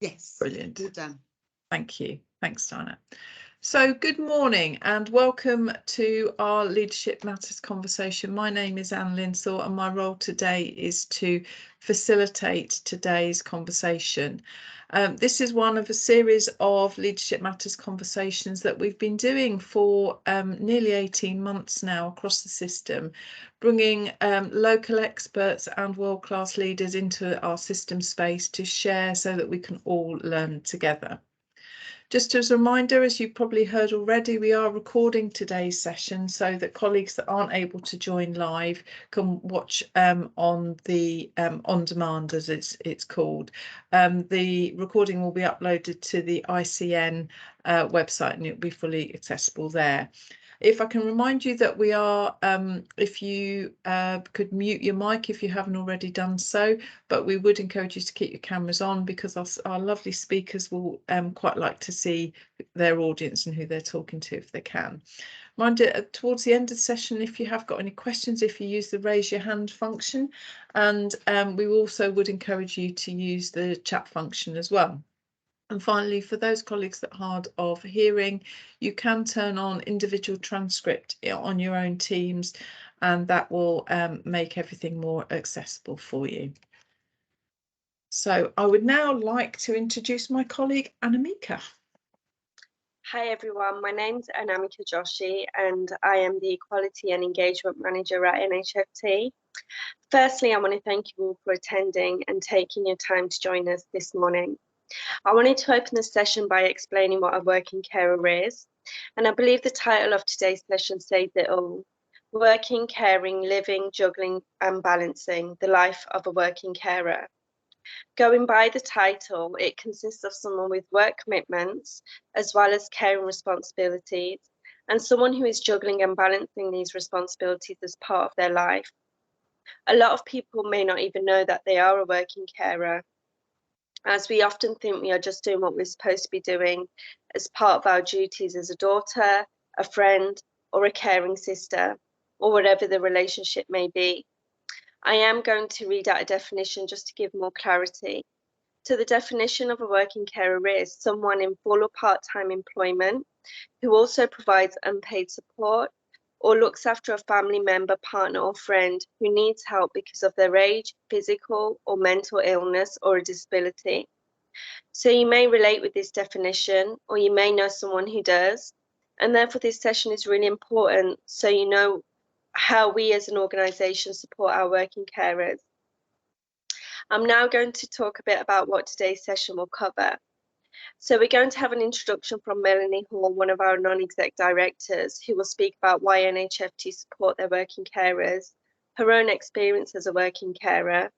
Yes. Brilliant. Well done. Thank you. Thanks, Diana. So good morning and welcome to our Leadership Matters conversation. My name is Anne Linsell and my role today is to facilitate today's conversation. This is one of a series of Leadership Matters conversations that we've been doing for nearly 18 months now across the system, bringing local experts and world-class leaders into our system space to share so that we can all learn together. Just as a reminder, as you've probably heard already, we are recording today's session so that colleagues that aren't able to join live can watch on the on demand, as it's called. The recording will be uploaded to the ICN website and it'll be fully accessible there. If I can remind you that we are, if you could mute your mic if you haven't already done so, but we would encourage you to keep your cameras on because our lovely speakers will quite like to see their audience and who they're talking to if they can. Mind it, towards the end of the session, if you have got any questions, if you use the raise your hand function, and we also would encourage you to use the chat function as well. And finally, for those colleagues that are hard of hearing, you can turn on individual transcript on your own Teams, and that will make everything more accessible for you. So I would now like to introduce my colleague, Anamika. Hi everyone, my name's Anamika Joshi and I am the Equality and Engagement Manager at NHFT. Firstly, I want to thank you all for attending and taking your time to join us this morning. I wanted to open the session by explaining what a working carer is, and I believe the title of today's session says it all. Working, caring, living, juggling and balancing the life of a working carer. Going by the title, it consists of someone with work commitments as well as caring responsibilities, and someone who is juggling and balancing these responsibilities as part of their life. A lot of people may not even know that they are a working carer, as we often think we are just doing what we're supposed to be doing as part of our duties as a daughter, a friend, or a caring sister, or whatever the relationship may be. I am going to read out a definition just to give more clarity. So the definition of a working carer is someone in full or part-time employment who also provides unpaid support or looks after a family member, partner or friend who needs help because of their age, physical or mental illness or a disability. So you may relate with this definition or you may know someone who does, and therefore this session is really important so you know how we as an organisation support our working carers. I'm now going to talk a bit about what today's session will cover. So we're going to have an introduction from Melanie Hall, one of our non-exec directors, who will speak about why NHFT support their working carers, her own experience as a working carer,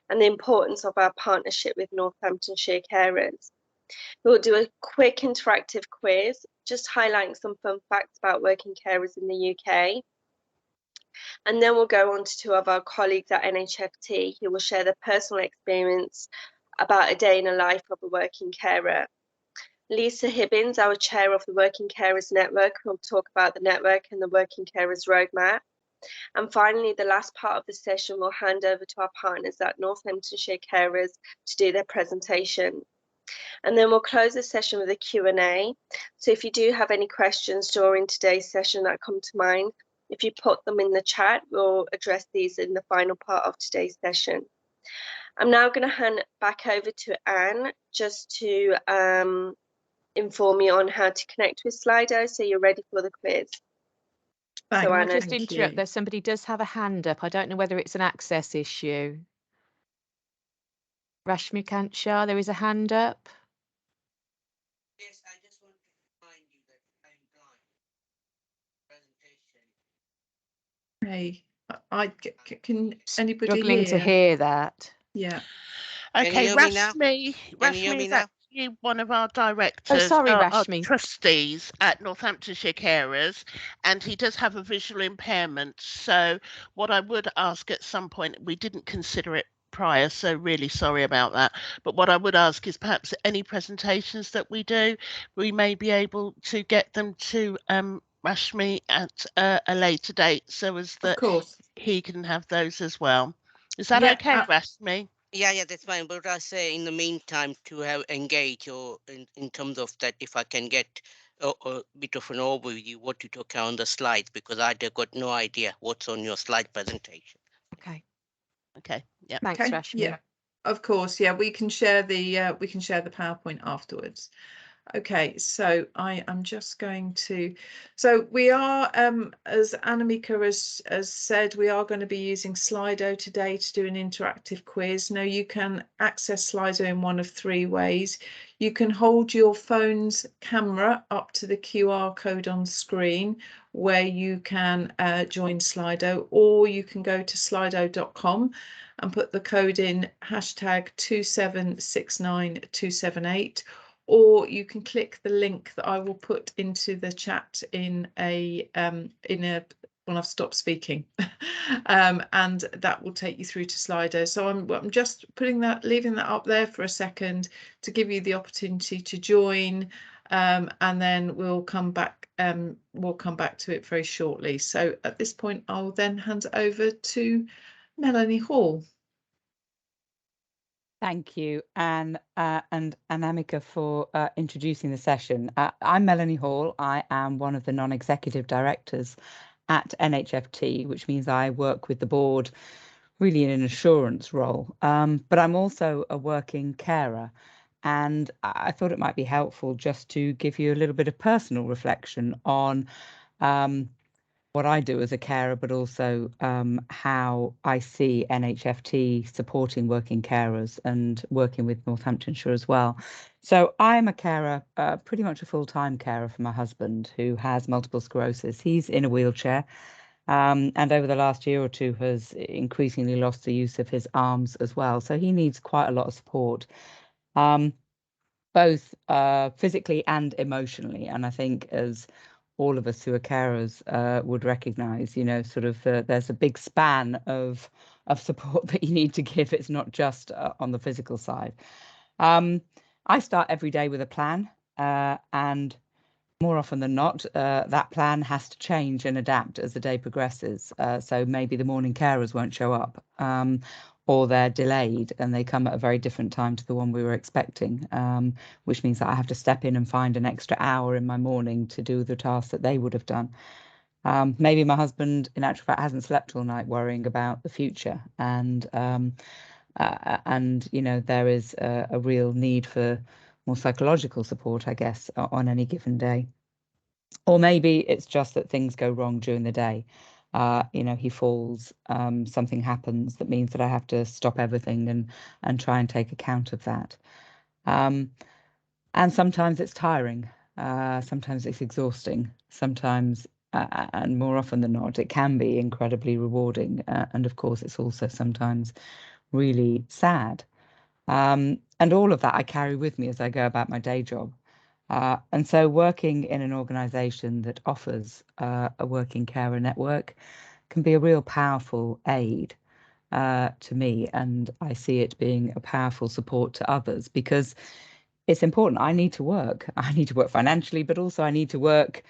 and the importance of our partnership with Northamptonshire Carers. We'll do a quick interactive quiz, just highlighting some fun facts about working carers in the UK. And then we'll go on to two of our colleagues at NHFT who will share their personal experience about a day in the life of a working carer. Lisa Hibbins, our chair of the Working Carers Network, will talk about the network and the Working Carers Roadmap. And finally, the last part of the session will hand over to our partners at Northamptonshire Carers to do their presentation. And then we'll close the session with a Q&A. So if you do have any questions during today's session that come to mind, if you put them in the chat, we'll address these in the final part of today's session. I'm now going to hand back over to Anne just to inform you on how to connect with Slido so you're ready for the quiz. Thank So I'll Anna, just interrupt there. Somebody does have a hand up. I don't know whether it's an access issue. Rashmi Kanchar, there is a hand up. Yes, I just want to remind you that I'm Hey, can anybody Struggling hear? to hear that. Yeah. Okay, Rashmi is actually one of our directors, Oh, sorry, our Rashmi. trustees at Northamptonshire Carers, and he does have a visual impairment. So what I would ask at some point, we didn't consider it prior, so really sorry about that. But what I would ask is perhaps any presentations that we do, we may be able to get them to Rashmi at a later date, so as that Of course. he can have those as well. Is that Yeah, okay, Rashmi? Yeah, that's fine. But I say in the meantime to have engage or in terms of that, if I can get a bit of an overview what you took on the slides, because I got no idea what's on your slide presentation. Okay. Okay. Yeah. Thanks, Okay, Rashmi. yeah, of course. Yeah, we can share the PowerPoint afterwards. Okay, so I am just going to, so we are, as Anamika has said, we are going to be using Slido today to do an interactive quiz. Now you can access Slido in one of three ways. You can hold your phone's camera up to the QR code on screen where you can join Slido, or you can go to slido.com and put the code in #2769278. Or you can click the link that I will put into the chat when I've stopped speaking, and that will take you through to Slido. So I'm just leaving that up there for a second to give you the opportunity to join, and then we'll come back to it very shortly. So at this point, I'll then hand it over to Melanie Hall. Thank you, Anne and Anamika, for introducing the session. I'm Melanie Hall. I am one of the non-executive directors at NHFT, which means I work with the board really in an assurance role. But I'm also a working carer, and I thought it might be helpful just to give you a little bit of personal reflection on what I do as a carer, but also how I see NHFT supporting working carers and working with Northamptonshire as well. So I'm a carer, pretty much a full-time carer for my husband, who has multiple sclerosis. He's in a wheelchair, and over the last year or two has increasingly lost the use of his arms as well. So he needs quite a lot of support, both physically and emotionally. And I think, as all of us who are carers would recognise, you know, sort of there's a big span of support that you need to give. It's not just on the physical side. I start every day with a plan, and more often than not, that plan has to change and adapt as the day progresses. So maybe the morning carers won't show up, or they're delayed and they come at a very different time to the one we were expecting, which means that I have to step in and find an extra hour in my morning to do the tasks that they would have done. Maybe my husband, in actual fact, hasn't slept all night worrying about the future, and you know, there is a real need for more psychological support, I guess, on any given day. Or maybe it's just that things go wrong during the day. You know, he falls, something happens that means that I have to stop everything and try and take account of that. And sometimes it's tiring. Sometimes it's exhausting. Sometimes, and more often than not, it can be incredibly rewarding. And of course, it's also sometimes really sad. And all of that I carry with me as I go about my day job. And so working in an organisation that offers a working carer network can be a real powerful aid to me. And I see it being a powerful support to others, because it's important. I need to work. I need to work financially, but also I need to work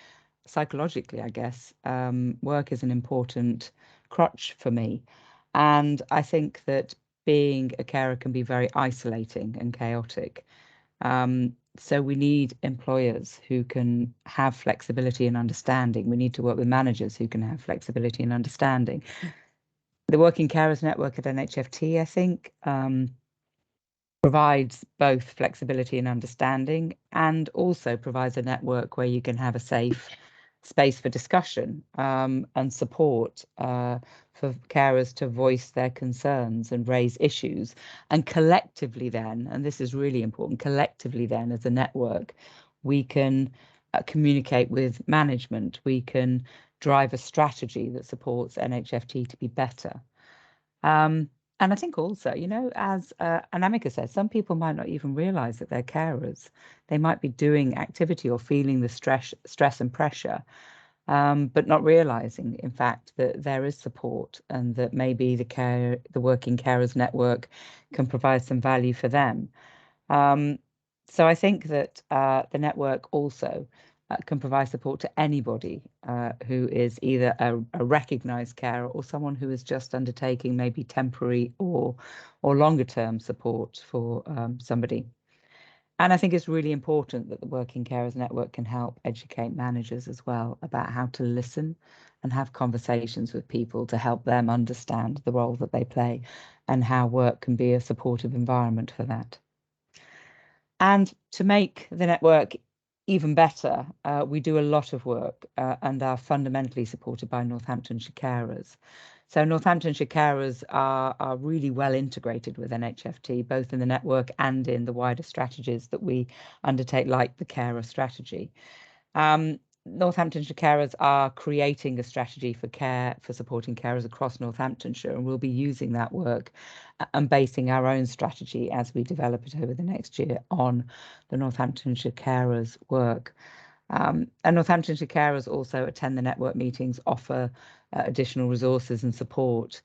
psychologically, I guess. Work is an important crutch for me. And I think that being a carer can be very isolating and chaotic. So we need employers who can have flexibility and understanding. We need to work with managers who can have flexibility and understanding. The Working Carers Network at NHFT, I think, provides both flexibility and understanding, and also provides a network where you can have a safe space for discussion and support for carers to voice their concerns and raise issues. And collectively then, and this is really important, collectively then as a network, we can communicate with management. We can drive a strategy that supports NHFT to be better. And I think also, you know, as Anamika said, some people might not even realise that they're carers. They might be doing activity or feeling the stress and pressure, but not realising, in fact, that there is support and that maybe the Working Carers Network can provide some value for them. So I think that the network also can provide support to anybody who is either a recognised carer or someone who is just undertaking maybe temporary or longer term support for somebody. And I think it's really important that the Working Carers Network can help educate managers as well about how to listen and have conversations with people to help them understand the role that they play and how work can be a supportive environment for that. And to make the network even better, we do a lot of work and are fundamentally supported by Northamptonshire Carers. So Northamptonshire Carers are really well integrated with NHFT, both in the network and in the wider strategies that we undertake, like the carer strategy. Northamptonshire Carers are creating a strategy for supporting carers across Northamptonshire, and we'll be using that work and basing our own strategy as we develop it over the next year on the Northamptonshire Carers work. And Northamptonshire Carers also attend the network meetings, offer additional resources and support,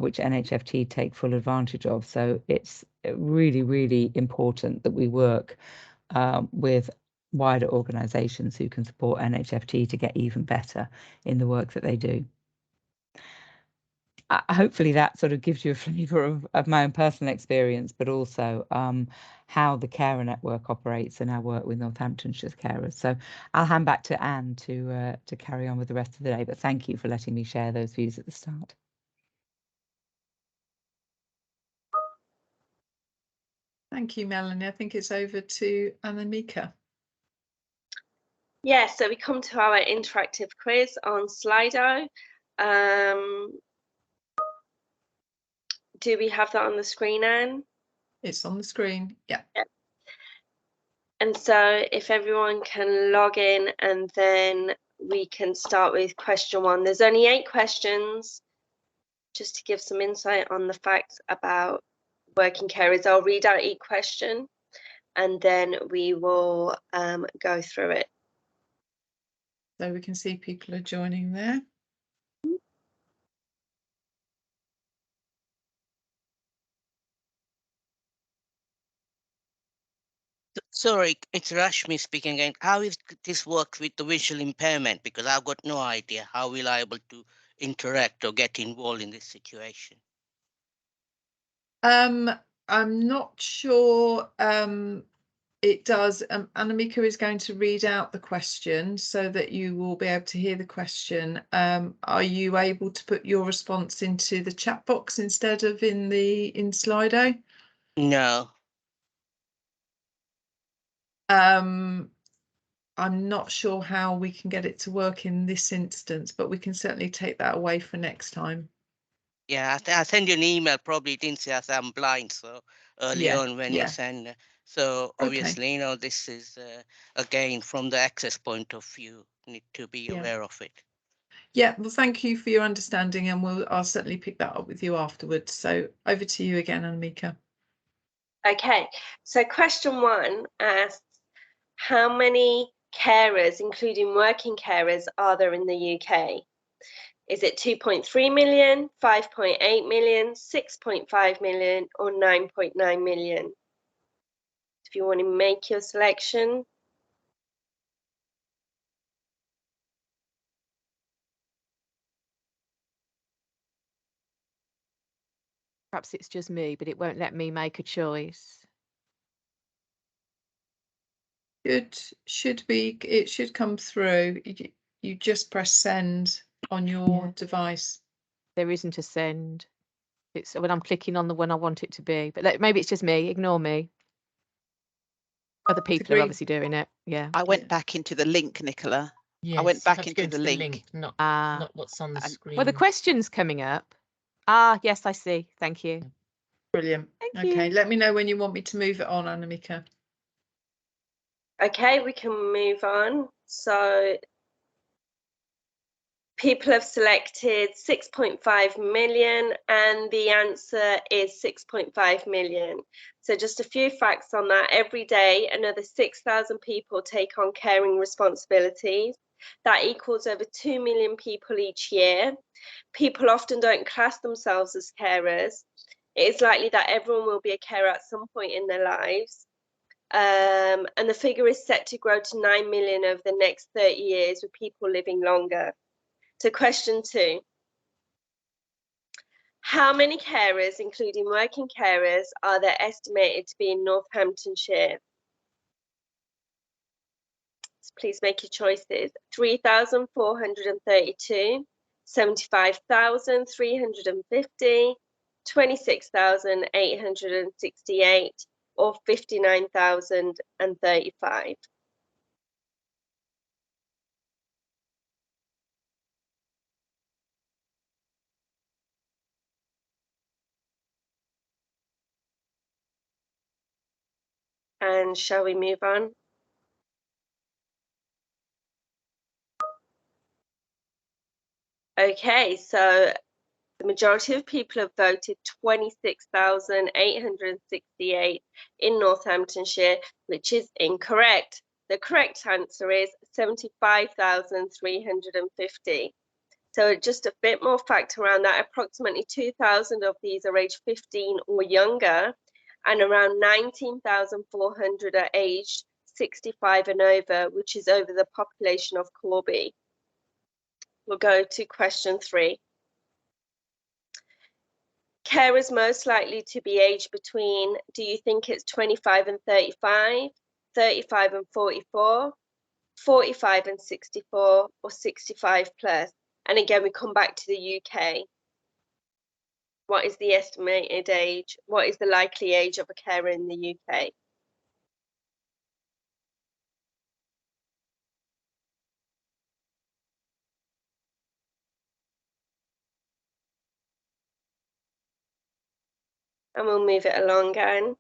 which NHFT take full advantage of. So it's really, really important that we work with wider organisations who can support NHFT to get even better in the work that they do. Hopefully that sort of gives you a flavour of my own personal experience, but also how the carer network operates and our work with Northamptonshire Carers. So I'll hand back to Anne to carry on with the rest of the day, but thank you for letting me share those views at the start. Thank you, Melanie. I think it's over to Anamika. Yeah, so we come to our interactive quiz on Slido. Do we have that on the screen, Anne? It's on the screen. Yeah. And so if everyone can log in, and then we can start with question 1. There's only 8 questions, just to give some insight on the facts about working carers. I'll read out each question and then we will go through it. So we can see people are joining there. Sorry, it's Rashmi speaking again. How is this work with the visual impairment? Because I've got no idea. How will I able to interact or get involved in this situation? I'm not sure it does. Anamika is going to read out the question so that you will be able to hear the question. Are you able to put your response into the chat box instead of in Slido? No. I'm not sure how we can get it to work in this instance, but we can certainly take that away for next time. Yeah, I send you an email. Probably didn't say as I'm blind. So early on when you send. So obviously, you know, this is again from the access point of view, need to be aware of it. Yeah, well, thank you for your understanding, and I'll certainly pick that up with you afterwards. So over to you again, Anamika. Okay, so question 1 asks, how many carers, including working carers, are there in the UK? Is it 2.3 million, 5.8 million, 6.5 million, or 9.9 million? If you want to make your selection. Perhaps it's just me, but it won't let me make a choice. It should come through. You just press send on your device. There isn't a send. It's when I'm clicking on the one I want it to be, but maybe it's just me. Ignore me. Other people are obviously doing it. Yeah. I went back into the link, Nicola. Yes, I went back into the link. not what's on the screen. Well, the question's coming up. Ah, yes, I see. Thank you. Brilliant. Okay, let me know when you want me to move it on, Anamika. Okay, we can move on. So people have selected 6.5 million and the answer is 6.5 million. So just a few facts on that. Every day, another 6,000 people take on caring responsibilities. That equals over 2 million people each year. People often don't class themselves as carers. It is likely that everyone will be a carer at some point in their lives. And the figure is set to grow to 9 million over the next 30 years with people living longer. So question 2. How many carers, including working carers, are there estimated to be in Northamptonshire? So please make your choices. 3,432, 75,350, 26,868, or 59,035. And shall we move on? Okay, so the majority of people have voted 26,868 in Northamptonshire, which is incorrect. The correct answer is 75,350. So just a bit more fact around that, approximately 2,000 of these are aged 15 or younger, and around 19,400 are aged 65 and over, which is over the population of Corby. We'll go to question 3. Carers most likely to be aged between, do you think it's 25 and 35, 35 and 44, 45 and 64, or 65 plus? And again, we come back to the UK. What is the estimated age? What is the likely age of a carer in the UK? And we'll move it along again.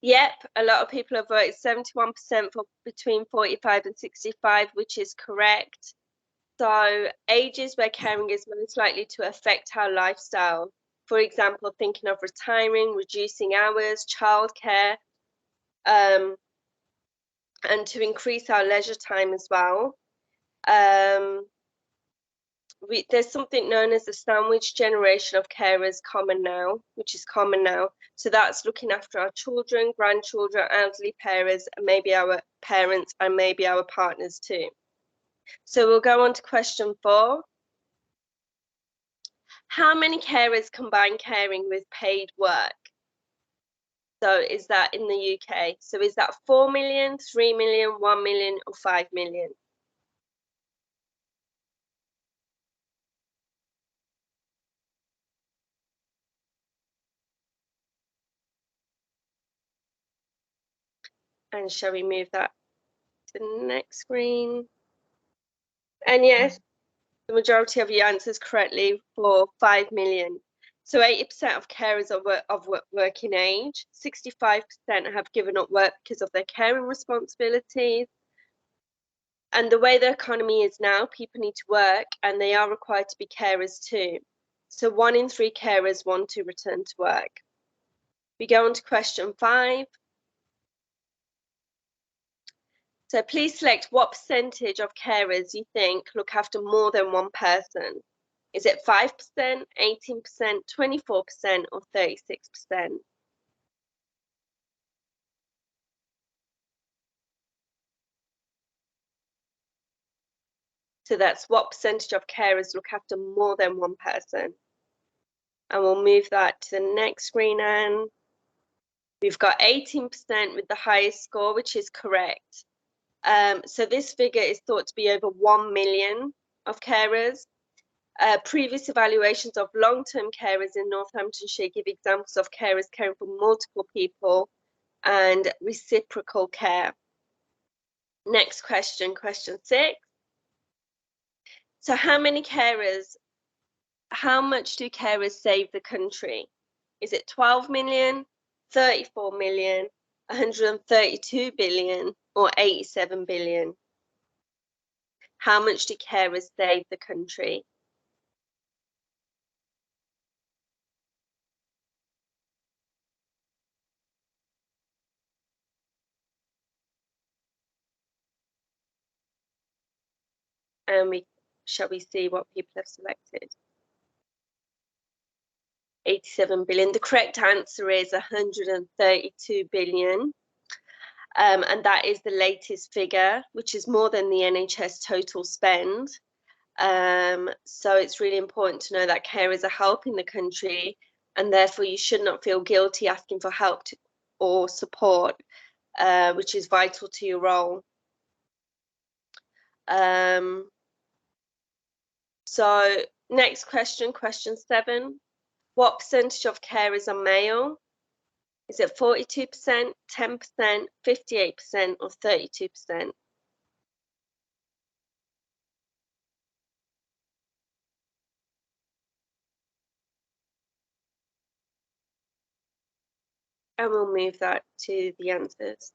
Yep, a lot of people have voted 71% for between 45 and 65, which is correct. So ages where caring is most likely to affect our lifestyle. For example, thinking of retiring, reducing hours, childcare, and to increase our leisure time as well. There's something known as the sandwich generation of carers which is common now. So that's looking after our children, grandchildren, elderly parents, and maybe our parents and maybe our partners too. So we'll go on to question 4. How many carers combine caring with paid work? So is that in the UK? So is that 4 million, 3 million, 1 million, or 5 million? And shall we move that to the next screen? And yes, the majority of your answers correctly for 5 million. So 80% of carers are of working age, 65% have given up work because of their caring responsibilities. And the way the economy is now, people need to work and they are required to be carers too. So 1 in 3 carers want to return to work. We go on to question 5. So please select what percentage of carers you think look after more than one person. Is it 5%, 18%, 24%, or 36%? So that's what percentage of carers look after more than one person. And we'll move that to the next screen, Anne. We've got 18% with the highest score, which is correct. So this figure is thought to be over 1 million of carers. Previous evaluations of long-term carers in Northamptonshire give examples of carers caring for multiple people and reciprocal care. Next question, question 6. So how much do carers save the country? Is it 12 million, 34 million, 132 billion, or 87 billion? How much do carers save the country? And shall we see what people have selected? 87 billion. The correct answer is 132 billion. And that is the latest figure, which is more than the NHS total spend. So it's really important to know that carers are helping the country, and therefore you should not feel guilty asking for help or support, which is vital to your role. So next question, question 7. What percentage of carers are male? Is it 42%, 10%, 58% or 32%? And we'll move that to the answers.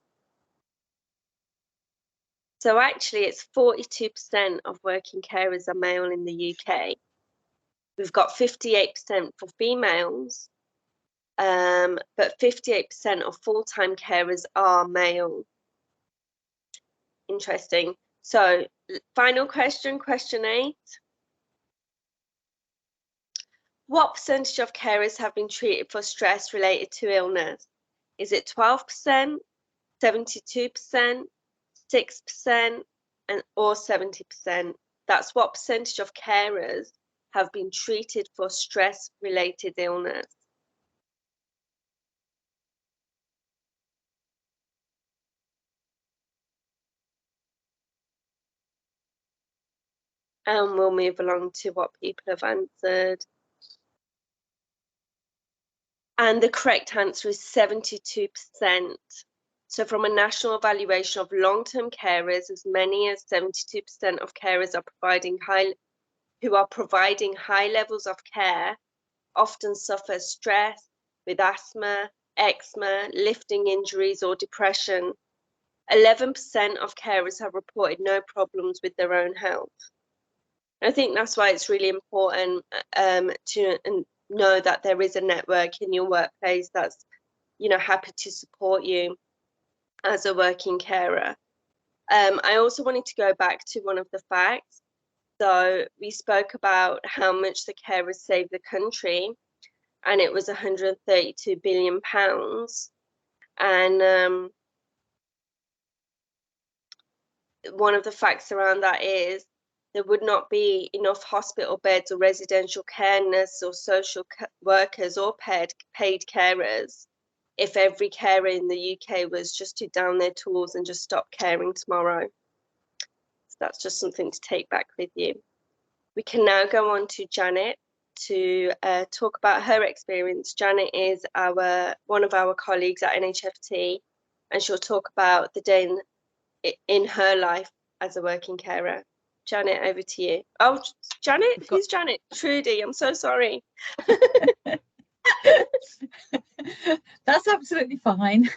So actually it's 42% of working carers are male in the UK. We've got 58% for females, but 58% of full-time carers are male. Interesting. So final question, question 8. What percentage of carers have been treated for stress related to illness? Is it 12%, 72%, 6%, or 70%? That's what percentage of carers have been treated for stress related illness. And we'll move along to what people have answered. And the correct answer is 72%. So from a national evaluation of long-term carers, as many as 72% of carers are providing high levels of care, often suffer stress with asthma, eczema, lifting injuries or depression. 11% of carers have reported no problems with their own health. I think that's why it's really important to know that there is a network in your workplace that's, you know, happy to support you as a working carer. I also wanted to go back to one of the facts. So we spoke about how much the carers saved the country, and it was £132 billion. And one of the facts around that is there would not be enough hospital beds or residential care nurses or social workers or paid carers if every carer in the UK was just to down their tools and just stop caring tomorrow. So that's just something to take back with you. We can now go on to Janet to talk about her experience. Janet is one of our colleagues at NHFT, and she'll talk about the day in her life as a working carer. Janet, over to you. Oh, Janet? Who's Janet? Trudy, I'm so sorry. That's absolutely fine.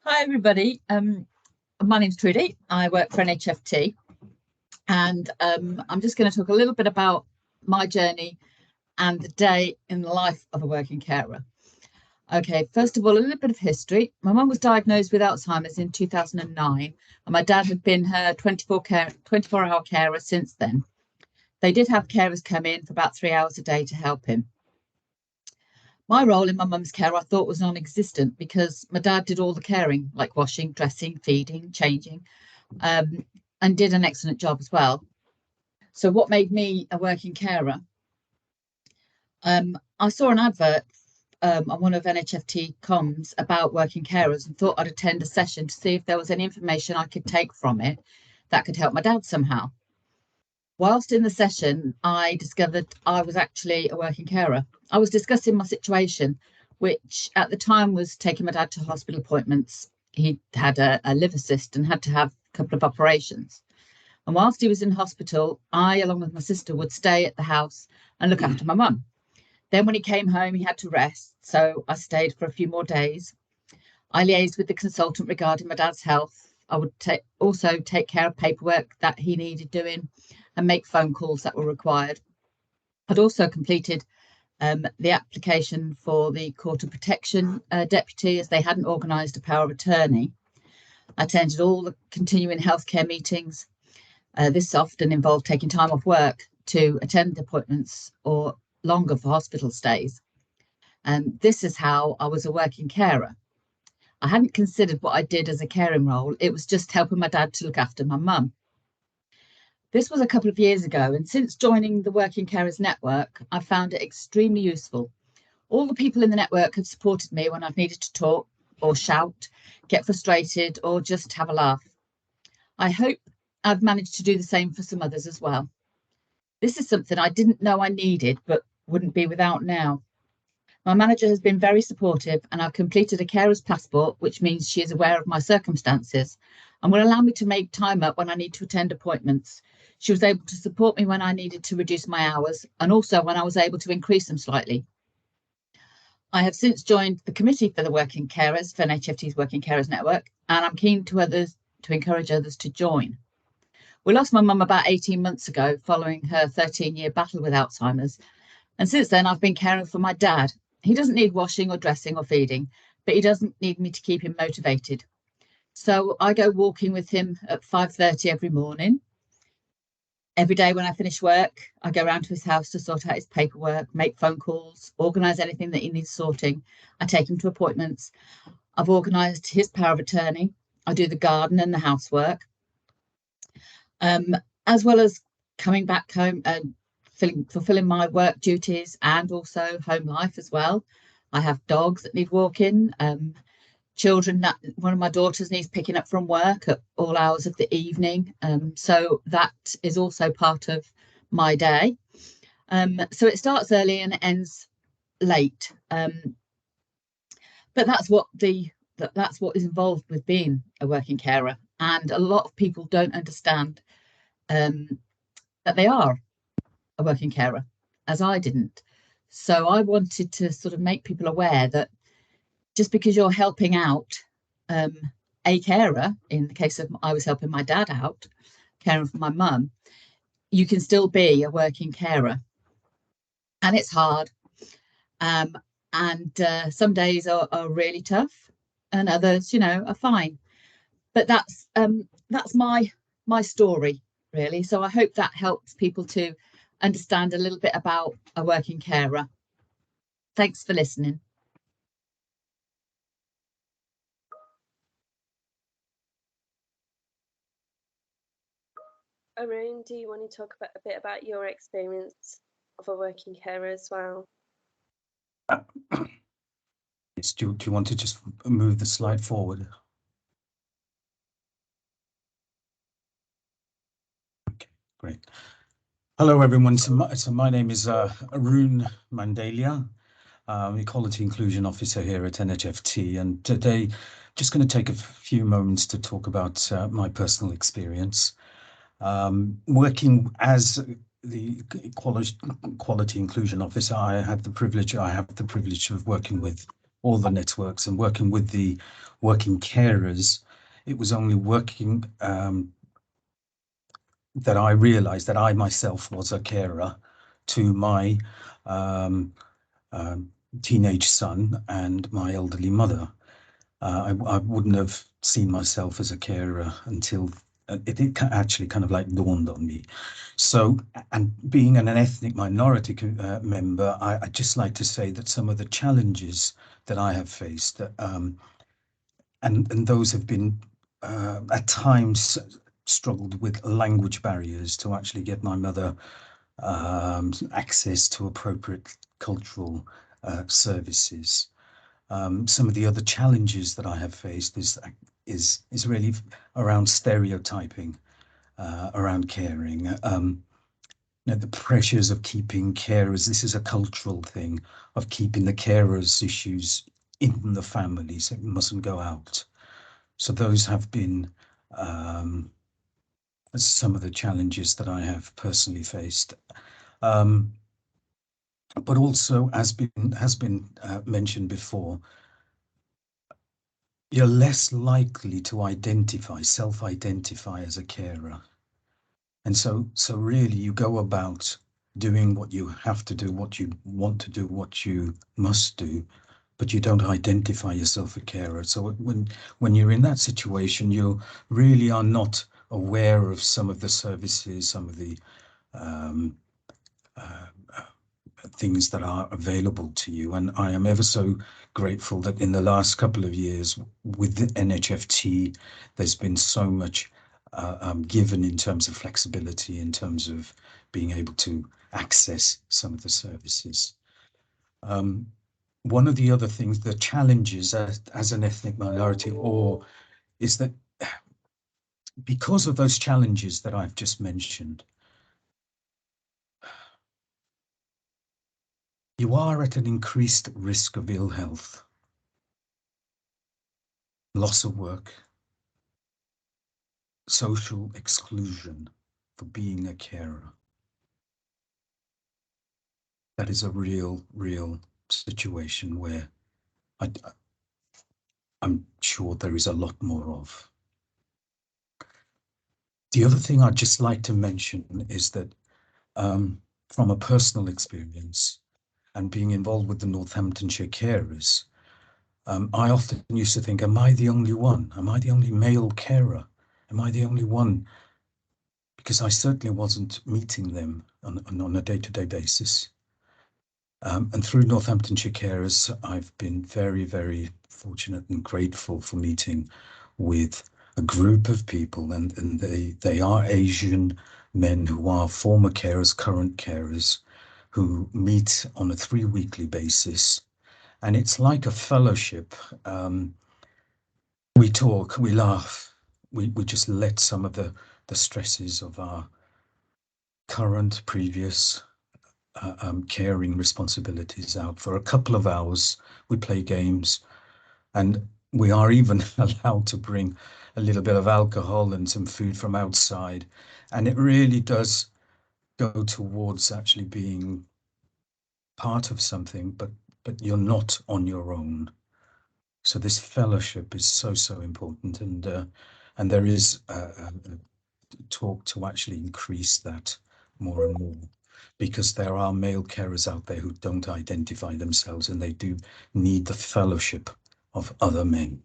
Hi, everybody. My name's Trudy. I work for NHFT, and I'm just going to talk a little bit about my journey and the day in the life of a working carer. Okay, first of all, a little bit of history. My mum was diagnosed with Alzheimer's in 2009, and my dad had been her 24-hour carer since then. They did have carers come in for about 3 hours a day to help him. My role in my mum's care I thought was non-existent because my dad did all the caring, like washing, dressing, feeding, changing, and did an excellent job as well. So what made me a working carer? I saw an advert on one of NHFT comms about working carers and thought I'd attend a session to see if there was any information I could take from it that could help my dad somehow. Whilst in the session, I discovered I was actually a working carer. I was discussing my situation, which at the time was taking my dad to hospital appointments. He had a liver cyst and had to have a couple of operations. And whilst he was in hospital, I, along with my sister, would stay at the house and look after my mum. Then when he came home, he had to rest, so I stayed for a few more days. I liaised with the consultant regarding my dad's health. I would also take care of paperwork that he needed doing and make phone calls that were required. I'd also completed the application for the Court of Protection deputy, as they hadn't organised a power of attorney. I attended all the continuing healthcare meetings. This often involved taking time off work to attend appointments or longer for hospital stays. And this is how I was a working carer. I hadn't considered what I did as a caring role. It was just helping my dad to look after my mum. This was a couple of years ago, and since joining the Working Carers Network, I found it extremely useful. All the people in the network have supported me when I've needed to talk or shout, get frustrated, or just have a laugh. I hope I've managed to do the same for some others as well. This is something I didn't know I needed, but wouldn't be without now. My manager has been very supportive, and I've completed a carer's passport, which means she is aware of my circumstances and will allow me to make time up when I need to attend appointments. She was able to support me when I needed to reduce my hours, and also when I was able to increase them slightly. I have since joined the committee for the Working Carers, for NHFT's Working Carers Network, and I'm keen to encourage others to join. We lost my mum about 18 months ago following her 13-year battle with Alzheimer's, and since then I've been caring for my dad. He doesn't need washing or dressing or feeding, but he doesn't need me to keep him motivated. So I go walking with him at 5:30 every morning. Every day when I finish work, I go around to his house to sort out his paperwork, make phone calls, organise anything that he needs sorting. I take him to appointments. I've organised his power of attorney. I do the garden and the housework, as well as coming back home and fulfilling my work duties and also home life as well. I have dogs that need walking, children that one of my daughters needs picking up from work at all hours of the evening. So that is also part of my day. So it starts early and it ends late. But that's what is involved with being a working carer. And a lot of people don't understand that they are a working carer, as I didn't. So I wanted to sort of make people aware that just because you're helping out a carer, in the case of I was helping my dad out, caring for my mum, you can still be a working carer. And it's hard. And some days are really tough and others, you know, are fine. But that's my story, really. So I hope that helps people to understand a little bit about a working carer. Thanks for listening. Arun, do you want to talk a bit about your experience of a working carer as well? Yes, do you want to just move the slide forward? Okay, great. Hello, everyone. So my name is Arun Mandalia, Equality Inclusion Officer here at NHFT, and today just going to take a few moments to talk about my personal experience. Working as the Equality Inclusion Officer, I have the privilege of working with all the networks and working with the working carers. It was only working that I realized that I myself was a carer to my teenage son and my elderly mother. I wouldn't have seen myself as a carer until it actually kind of like dawned on me. So, and being an ethnic minority member, I'd just like to say that some of the challenges that I have faced, and those have been at times struggled with language barriers to actually get my mother access to appropriate cultural services. Some of the other challenges that I have faced is really around stereotyping, around caring. You know, the pressures of keeping carers. This is a cultural thing of keeping the carers' issues in the family, so it mustn't go out. So those have been some of the challenges that I have personally faced. But also, as has been mentioned before, you're less likely to self-identify as a carer. And so really you go about doing what you have to do, what you want to do, what you must do, but you don't identify yourself a carer. So when you're in that situation, you really are not aware of some of the services, some of the things that are available to you. And I am ever so grateful that in the last couple of years with the NHFT, there's been so much given in terms of flexibility, in terms of being able to access some of the services. One of the other things, the challenges as an ethnic minority, is that because of those challenges that I've just mentioned, you are at an increased risk of ill health, loss of work, social exclusion for being a carer. That is a real situation where I'm sure there is a lot more of. The other thing I'd just like to mention is that from a personal experience and being involved with the Northamptonshire Carers, I often used to think, am I the only one? Am I the only male carer? Am I the only one? Because I certainly wasn't meeting them on a day-to-day basis. And through Northamptonshire Carers, I've been very fortunate and grateful for meeting with a group of people, and they are Asian men who are former carers, current carers, who meet on a 3-weekly basis. And it's like a fellowship. We talk, we laugh, we just let some of the stresses of our current, previous caring responsibilities out for a couple of hours. We play games, and we are even allowed to bring a little bit of alcohol and some food from outside. And it really does go towards actually being part of something, but you're not on your own. So this fellowship is so important, and there is talk to actually increase that more and more, because there are male carers out there who don't identify themselves, and they do need the fellowship of other men.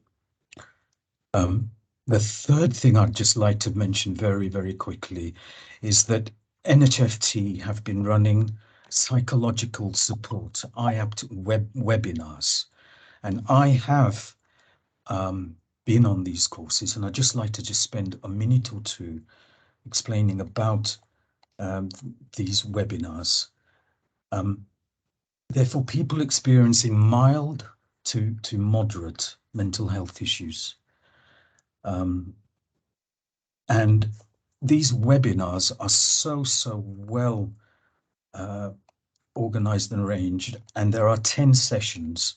The third thing I'd just like to mention very quickly is that NHFT have been running psychological support IAPT webinars, and I have been on these courses, and I'd just like to just spend a minute or two explaining about these webinars. They're for people experiencing mild to moderate mental health issues. And these webinars are so well organized and arranged, and there are 10 sessions,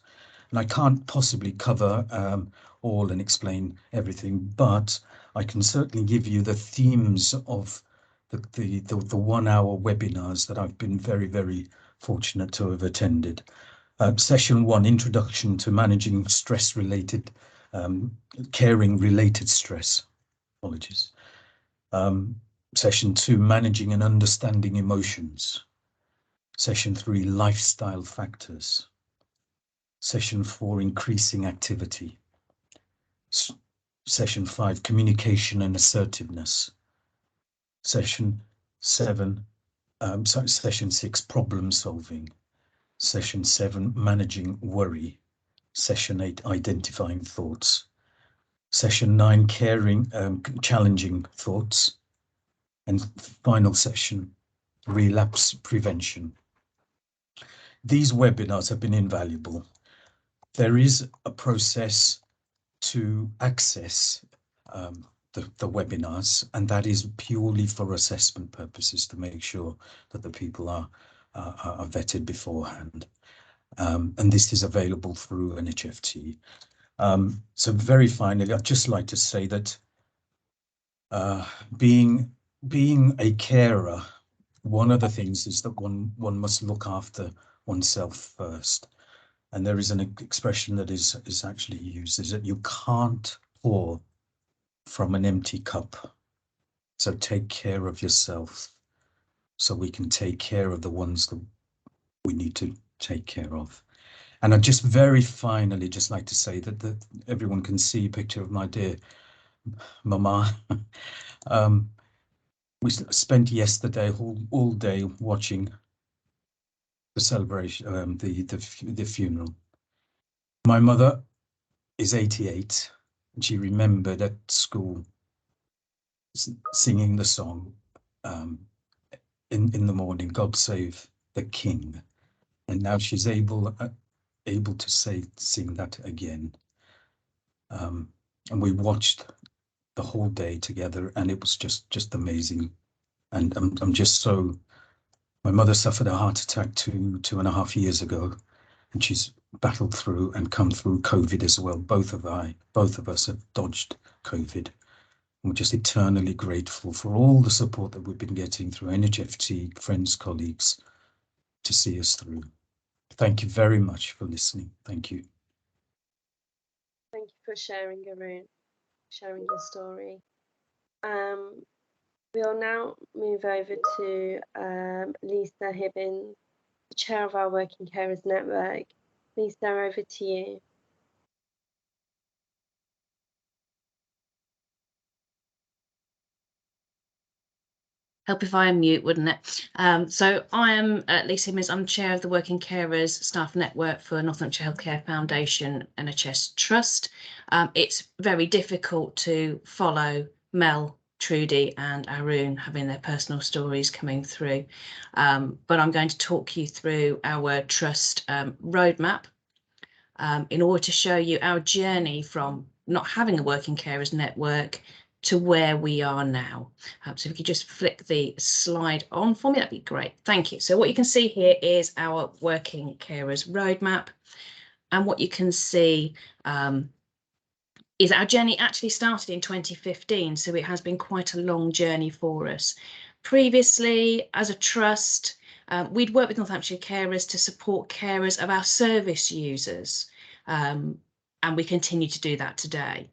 and I can't possibly cover all and explain everything, but I can certainly give you the themes of the 1-hour webinars that I've been very fortunate to have attended. Session 1, Introduction to Managing Stress-Related, Caring-Related Stress. Apologies. Session 2, Managing and Understanding Emotions. Session 3, Lifestyle Factors. Session 4, Increasing Activity. Session 5, Communication and Assertiveness. Session 6, Problem Solving. Session 7, Managing Worry. Session 8, Identifying Thoughts. Session 9, Challenging Thoughts. And final session, Relapse Prevention. These webinars have been invaluable. There is a process to access the webinars, and that is purely for assessment purposes, to make sure that the people are vetted beforehand. And this is available through NHFT. So very finally, I'd just like to say that being a carer, one of the things is that one must look after oneself first. And there is an expression that is actually used, is that you can't pour from an empty cup. So take care of yourself so we can take care of the ones that we need to take care of. And I'd just very finally just like to say that everyone can see a picture of my dear Mama. We spent yesterday all day watching the celebration, the funeral. My mother is 88, and she remembered at school singing the song in the morning, "God Save the King," and now she's able to sing that again. And we watched the whole day together, and it was just amazing. And I'm just so. My mother suffered a heart attack 2.5 years ago, and she's battled through and come through COVID as well. Both of us have dodged COVID. And we're just eternally grateful for all the support that we've been getting through NHFT, friends, colleagues, to see us through. Thank you very much for listening. Thank you. Thank you for sharing, Arun, sharing your story. We'll now move over to Lisa Hibbins, the chair of our Working Carers Network. Lisa, over to you. Help if I unmute, wouldn't it? So I am Lisa Hibbins. I'm chair of the Working Carers Staff Network for Northamptonshire Healthcare Foundation NHS Trust. It's very difficult to follow Mel, Trudy and Arun having their personal stories coming through, but I'm going to talk you through our trust roadmap in order to show you our journey from not having a Working Carers Network to where we are now. So if you could just flick the slide on for me, that'd be great. Thank you. So what you can see here is our Working Carers roadmap. And what you can see is our journey actually started in 2015. So it has been quite a long journey for us. Previously, as a trust, we'd worked with Northamptonshire Carers to support carers of our service users. And we continue to do that today.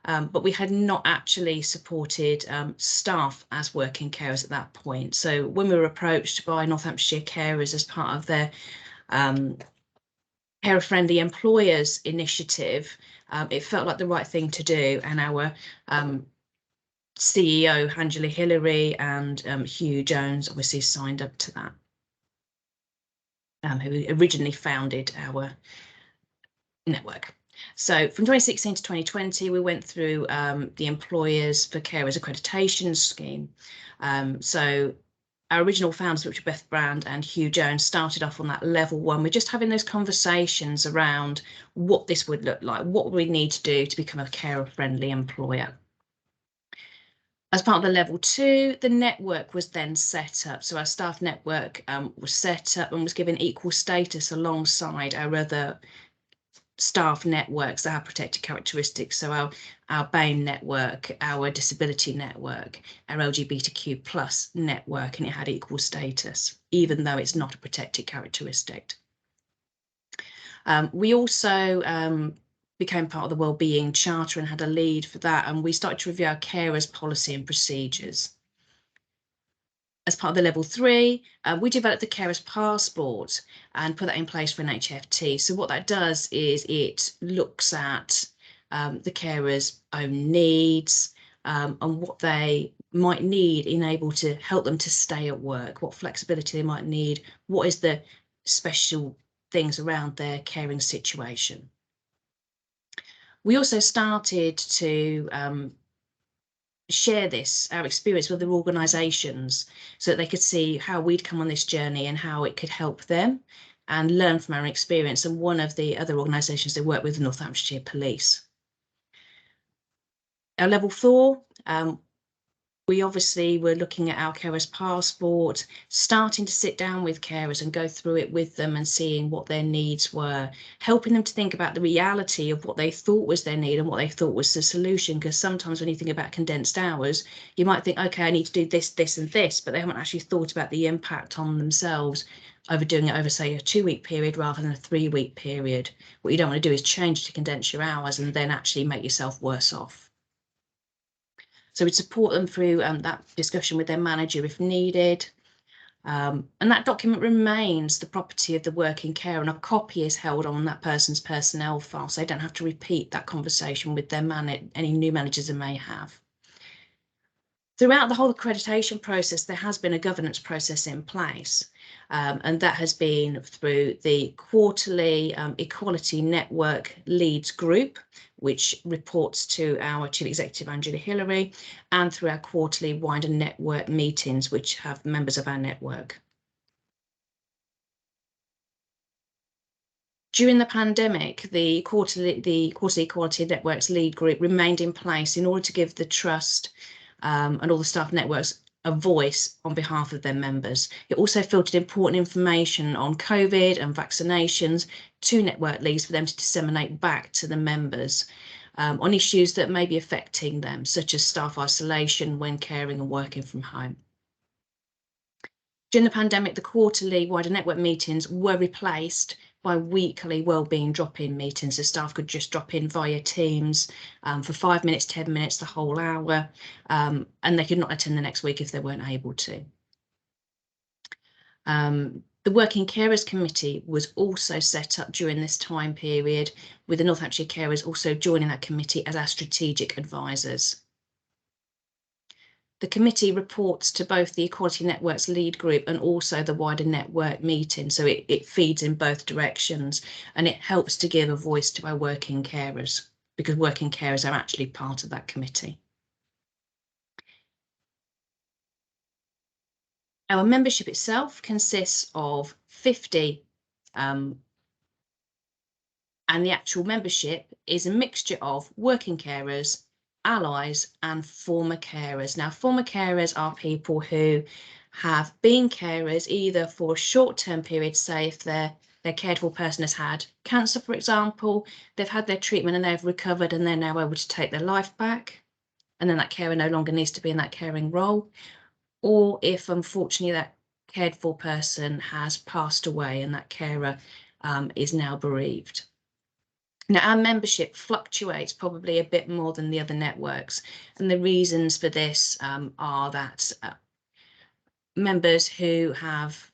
But we had not actually supported staff as working carers at that point. So when we were approached by Northamptonshire Carers as part of their Carer Friendly Employers initiative, it felt like the right thing to do. And our CEO, Angela Hillary, and Hugh Jones obviously signed up to that, who originally founded our network. So from 2016 to 2020, we went through the Employers for Carers Accreditation Scheme. So our original founders, which were Beth Brand and Hugh Jones, started off on that level 1. We're just having those conversations around what this would look like, what we need to do to become a carer-friendly employer. As part of the level 2, the network was then set up. So our staff network was set up and was given equal status alongside our other staff networks that have protected characteristics. So our BAME network, our disability network, our LGBTQ plus network, and it had equal status, even though it's not a protected characteristic. We also became part of the Wellbeing Charter and had a lead for that, and we started to review our carers policy and procedures. As part of the level 3, we developed the carers passport and put that in place for NHFT. So what that does is it looks at the carers' own needs and what they might need in able to help them to stay at work, what flexibility they might need, what is the special things around their caring situation. We also started to share our experience with other organisations so that they could see how we'd come on this journey and how it could help them and learn from our experience. And one of the other organisations they work with is Northamptonshire Police. Our level 4, we obviously were looking at our carers passport, starting to sit down with carers and go through it with them and seeing what their needs were, helping them to think about the reality of what they thought was their need and what they thought was the solution. Because sometimes when you think about condensed hours, you might think, okay, I need to do this, this and this, but they haven't actually thought about the impact on themselves over doing it over, say, a 2-week period rather than a 3-week period. What you don't want to do is change to condense your hours and then actually make yourself worse off. So we'd support them through that discussion with their manager if needed. And that document remains the property of the working carer, and a copy is held on that person's personnel file, so they don't have to repeat that conversation with their any new managers they may have. Throughout the whole accreditation process, there has been a governance process in place, and that has been through the quarterly Equality Network Leads Group, which reports to our Chief Executive, Angela Hillary, and through our quarterly wider network meetings, which have members of our network. During the pandemic, the quarterly Equality Networks Lead Group remained in place in order to give the Trust and all the staff networks a voice on behalf of their members. It also filtered important information on COVID and vaccinations to network leads for them to disseminate back to the members on issues that may be affecting them, such as staff isolation when caring and working from home. During the pandemic, the quarterly wider network meetings were replaced by weekly wellbeing drop-in meetings, so staff could just drop in via Teams for 5 minutes, 10 minutes, the whole hour, and they could not attend the next week if they weren't able to. The Working Carers Committee was also set up during this time period, with the Northamptonshire Carers also joining that committee as our strategic advisors. The committee reports to both the Equality Networks Lead Group and also the wider network meeting, so it feeds in both directions, and it helps to give a voice to our working carers, because working carers are actually part of that committee. Our membership itself consists of 50 and the actual membership is a mixture of working carers, allies and former carers. Now, former carers are people who have been carers either for a short-term period, say if their cared for person has had cancer, for example, they've had their treatment and they've recovered and they're now able to take their life back, and then that carer no longer needs to be in that caring role, or if unfortunately that cared for person has passed away and that carer is now bereaved. Now, our membership fluctuates probably a bit more than the other networks, and the reasons for this are that members who have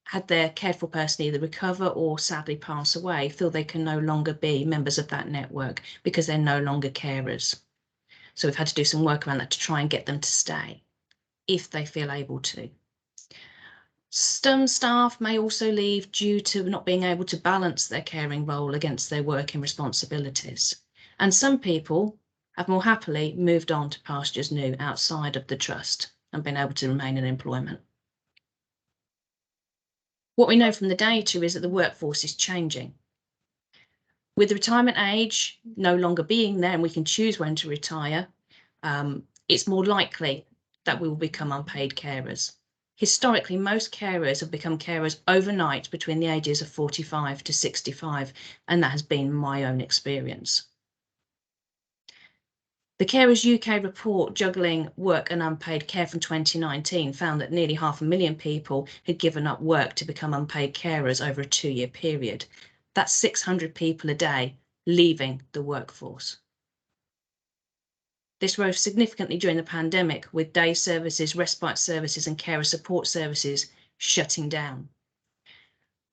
had their cared for person either recover or sadly pass away feel they can no longer be members of that network because they're no longer carers. So we've had to do some work around that to try and get them to stay if they feel able to. Some staff may also leave due to not being able to balance their caring role against their working responsibilities. And some people have more happily moved on to pastures new outside of the Trust and been able to remain in employment. What we know from the data is that the workforce is changing. With the retirement age no longer being there and we can choose when to retire, it's more likely that we will become unpaid carers. Historically, most carers have become carers overnight between the ages of 45 to 65, and that has been my own experience. The Carers UK report, Juggling Work and Unpaid Care from 2019, found that nearly 500,000 people had given up work to become unpaid carers over a 2-year period. That's 600 people a day leaving the workforce. This rose significantly during the pandemic, with day services, respite services and carer support services shutting down.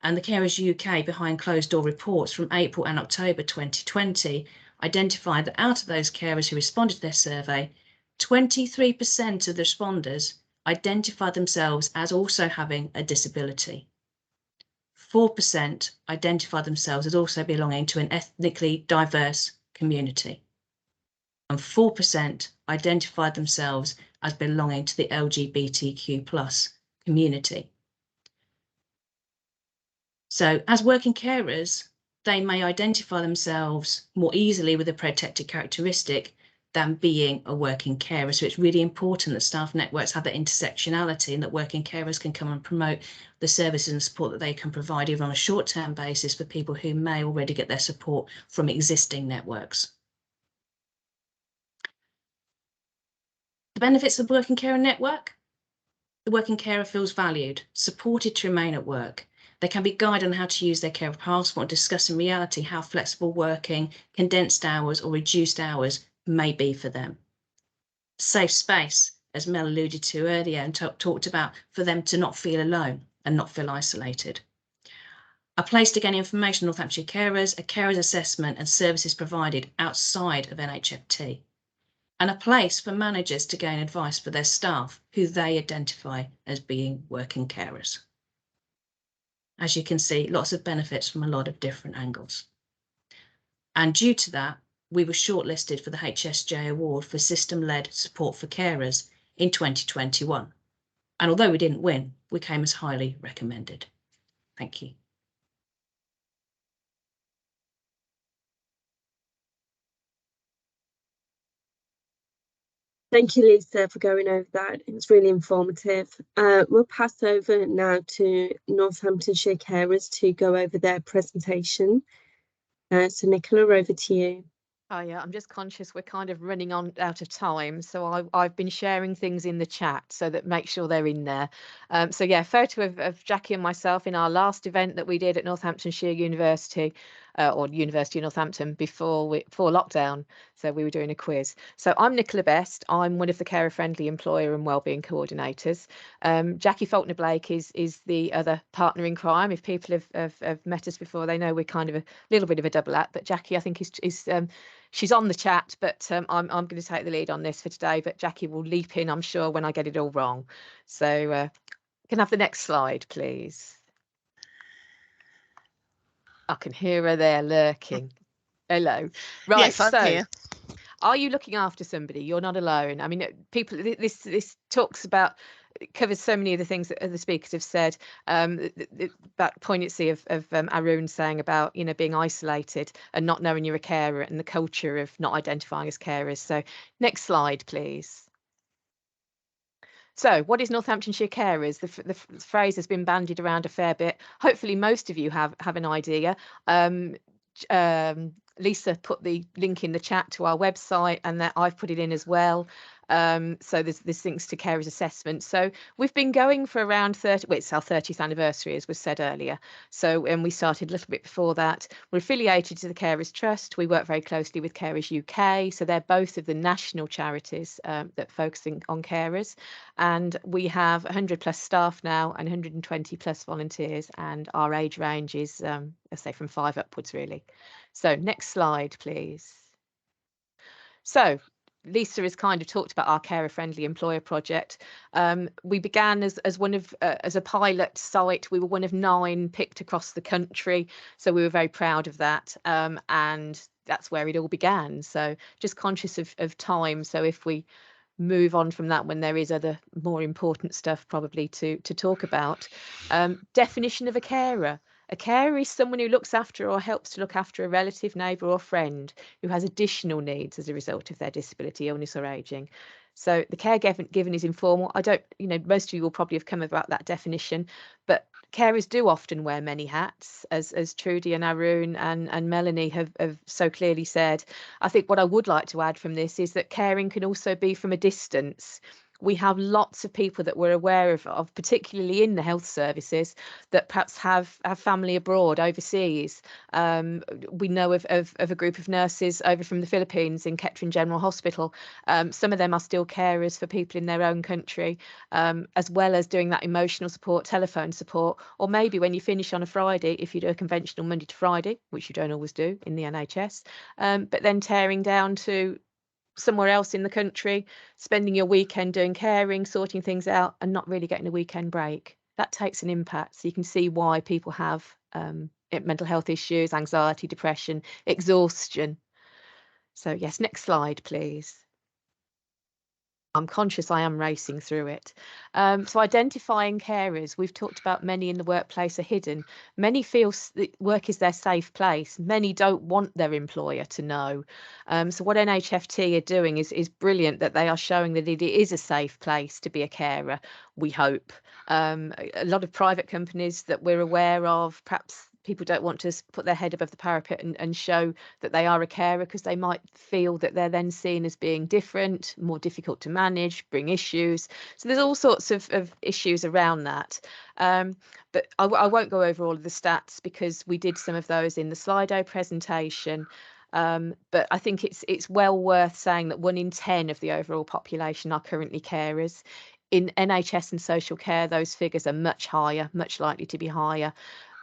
And the Carers UK behind closed door reports from April and October 2020 identified that out of those carers who responded to their survey, 23% of the responders identified themselves as also having a disability. 4% identified themselves as also belonging to an ethnically diverse community. And 4% identified themselves as belonging to the LGBTQ+ community. So as working carers, they may identify themselves more easily with a protected characteristic than being a working carer. So it's really important that staff networks have that intersectionality and that working carers can come and promote the services and support that they can provide even on a short-term basis for people who may already get their support from existing networks. The benefits of the working carer network: the working carer feels valued, supported to remain at work. They can be guided on how to use their carer passport and discuss in reality how flexible working, condensed hours or reduced hours may be for them. Safe space, as Mel alluded to earlier and talked about, for them to not feel alone and not feel isolated. A place to gain information on Northamptonshire carers, a carers assessment and services provided outside of NHFT. and a place for managers to gain advice for their staff who they identify as being working carers. As you can see, lots of benefits from a lot of different angles. And due to that, we were shortlisted for the HSJ Award for System-Led Support for Carers in 2021. And although we didn't win, we came as highly recommended. Thank you. Thank you, Lisa, for going over that. It was really informative. We'll pass over now to Northamptonshire Carers to go over their presentation. So Nicola, over to you. Oh yeah, I'm just conscious we're kind of running on out of time, so I've been sharing things in the chat so that make sure they're in there. So yeah, photo of Jackie and myself in our last event that we did at Northamptonshire University, or University of Northampton before lockdown. So we were doing a quiz. So I'm Nicola Best. I'm one of the carer friendly employer and wellbeing coordinators. Jackie Faulkner Blake is the other partner in crime. If people have met us before, they know we're kind of a little bit of a double act. But Jackie, I think, is she's on the chat, but I'm going to take the lead on this for today. But Jackie will leap in, I'm sure, when I get it all wrong. So can I have the next slide, please? I can hear her there lurking. Hello. Right. Yes, I'm so here. are you looking after somebody? You're not alone. I mean, people, this talks about, it covers so many of the things that other speakers have said, about poignancy of Arun saying about, you know, being isolated and not knowing you're a carer, and the culture of not identifying as carers. So next slide, please. So what is Northamptonshire Carers? The phrase has been bandied around a fair bit. Hopefully most of you have an idea. Lisa put the link in the chat to our website, and that I've put it in as well. So there's links to carers assessment. So we've been going for around 30, well, it's our 30th anniversary, as was said earlier. So and we started a little bit before that. We're affiliated to the Carers Trust. We work very closely with Carers UK. So they're both of the national charities that focusing on carers. And we have 100 plus staff now and 120 plus volunteers. And our age range is, let's say, from 5 upwards, really. So next slide, please. So Lisa has kind of talked about our carer friendly employer project. We began as one of as a pilot site. We were one of 9 picked across the country, so we were very proud of that, and that's where it all began. So just conscious of time, so if we move on from that when there is other more important stuff probably to talk about. Definition of a carer. A carer is someone who looks after or helps to look after a relative, neighbour or friend who has additional needs as a result of their disability, illness or ageing. So the care given is informal. I don't, you know, most of you will probably have come about that definition, but carers do often wear many hats, as Trudy and Arun and Melanie have so clearly said. I think what I would like to add from this is that caring can also be from a distance. We have lots of people that we're aware of, particularly in the health services, that perhaps have family abroad, overseas. We know of a group of nurses over from the Philippines in Kettering General Hospital. Some of them are still carers for people in their own country, as well as doing that emotional support, telephone support, or maybe when you finish on a Friday, if you do a conventional Monday to Friday, which you don't always do in the NHS, but then tearing down to somewhere else in the country, spending your weekend doing caring, sorting things out, and not really getting a weekend break. That takes an impact. So you can see why people have mental health issues, anxiety, depression, exhaustion. So yes, next slide, please. I'm conscious I am racing through it. So identifying carers, we've talked about many in the workplace are hidden. Many feel that work is their safe place. Many don't want their employer to know. So what NHFT are doing is brilliant, that they are showing that it is a safe place to be a carer, we hope. A lot of private companies that we're aware of, perhaps people don't want to put their head above the parapet and show that they are a carer, because they might feel that they're then seen as being different, more difficult to manage, bring issues. So there's all sorts of issues around that. But I won't go over all of the stats, because we did some of those in the Slido presentation. But I think it's well worth saying that 1 in 10 of the overall population are currently carers. In NHS and social care, those figures are much higher, much likely to be higher.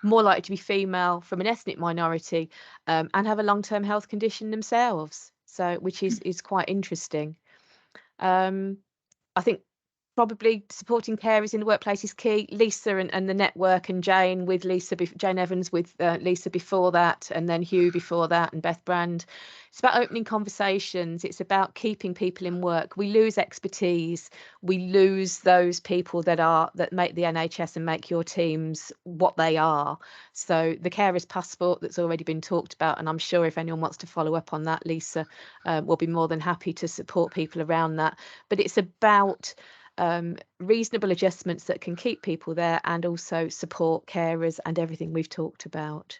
More likely to be female, from an ethnic minority, and have a long-term health condition themselves. So, which is quite interesting. I think probably supporting carers in the workplace is key. Lisa and the network, and Jane with Lisa, Jane Evans with Lisa before that, and then Hugh before that, and Beth Brand. It's about opening conversations. It's about keeping people in work. We lose expertise. We lose those people that make the NHS and make your teams what they are. So the carers passport that's already been talked about, and I'm sure if anyone wants to follow up on that, Lisa will be more than happy to support people around that. But it's about reasonable adjustments that can keep people there and also support carers and everything we've talked about.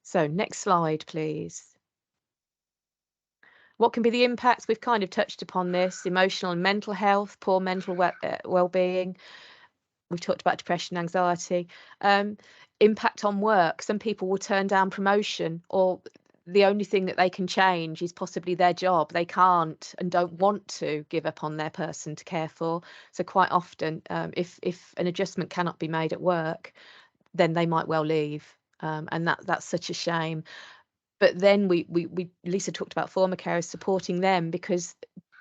So next slide, please. What can be the impacts? We've kind of touched upon this: emotional and mental health, poor mental well-being. We've talked about depression, anxiety, impact on work. Some people will turn down promotion, or the only thing that they can change is possibly their job. They can't and don't want to give up on their person to care for. So quite often, if an adjustment cannot be made at work, then they might well leave, and that's such a shame. But then Lisa talked about former carers, supporting them, because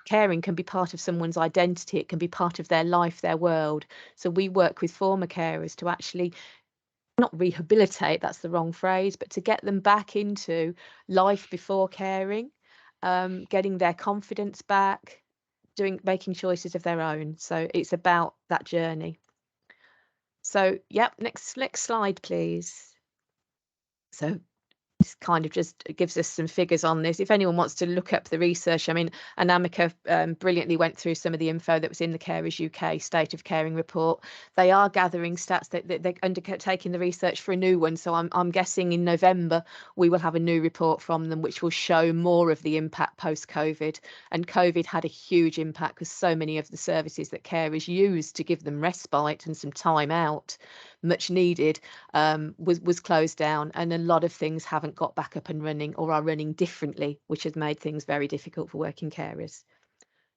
caring can be part of someone's identity. It can be part of their life, their world. So we work with former carers to actually not rehabilitate, that's the wrong phrase, but to get them back into life before caring, getting their confidence back, making choices of their own. So it's about that journey. So yep, next slide, please. So this kind of just gives us some figures on this. If anyone wants to look up the research, I mean, Anamika brilliantly went through some of the info that was in the Carers UK State of Caring report. They are gathering stats, that they're undertaking the research for a new one. So I'm guessing in November we will have a new report from them, which will show more of the impact post-COVID. And COVID had a huge impact because so many of the services that carers used to give them respite and some time out, much needed, was closed down, and a lot of things haven't got back up and running or are running differently, which has made things very difficult for working carers.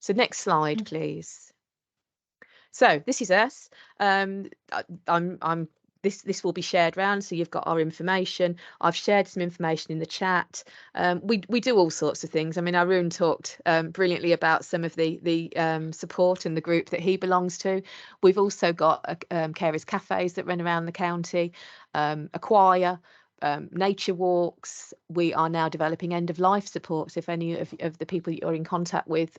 So next slide, please. So this is us. This will be shared around, so you've got our information. I've shared some information in the chat. We do all sorts of things. I mean, Arun talked brilliantly about some of the support and the group that he belongs to. We've also got carers cafes that run around the county, a choir, nature walks. We are now developing end of life supports. If any of the people you're in contact with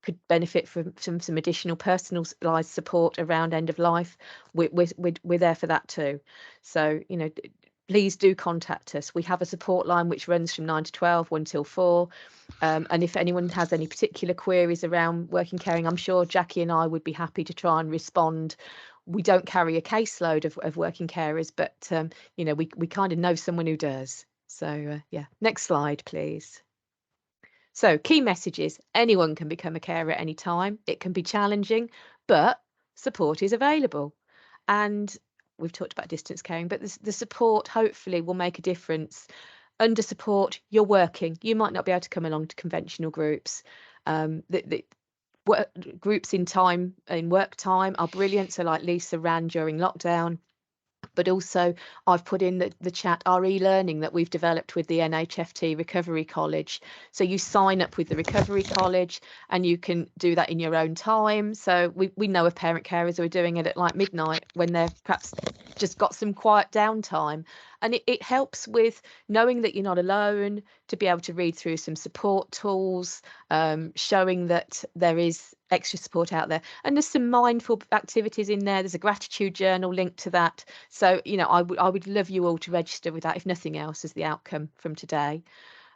could benefit from some additional personalised support around end of life, we're there for that too. So, you know, please do contact us. We have a support line which runs from 9 to 12, 1 till 4. And if anyone has any particular queries around working caring, I'm sure Jackie and I would be happy to try and respond. We don't carry a caseload of working carers, but you know, we kind of know someone who does. So yeah, next slide, please. So key messages: anyone can become a carer at any time. It can be challenging, but support is available. And we've talked about distance caring, but the support hopefully will make a difference. Under support, you're working. You might not be able to come along to conventional groups. The groups in work time are brilliant. So like Lisa ran during lockdown. But also I've put in the chat our e-learning that we've developed with the NHFT Recovery College. So you sign up with the Recovery College and you can do that in your own time. So we know of parent carers who are doing it at like midnight when they're perhaps just got some quiet downtime. And it helps with knowing that you're not alone, to be able to read through some support tools, showing that there is extra support out there. And there's some mindful activities in there. There's a gratitude journal linked to that. So, you know, I would love you all to register with that, if nothing else, as the outcome from today.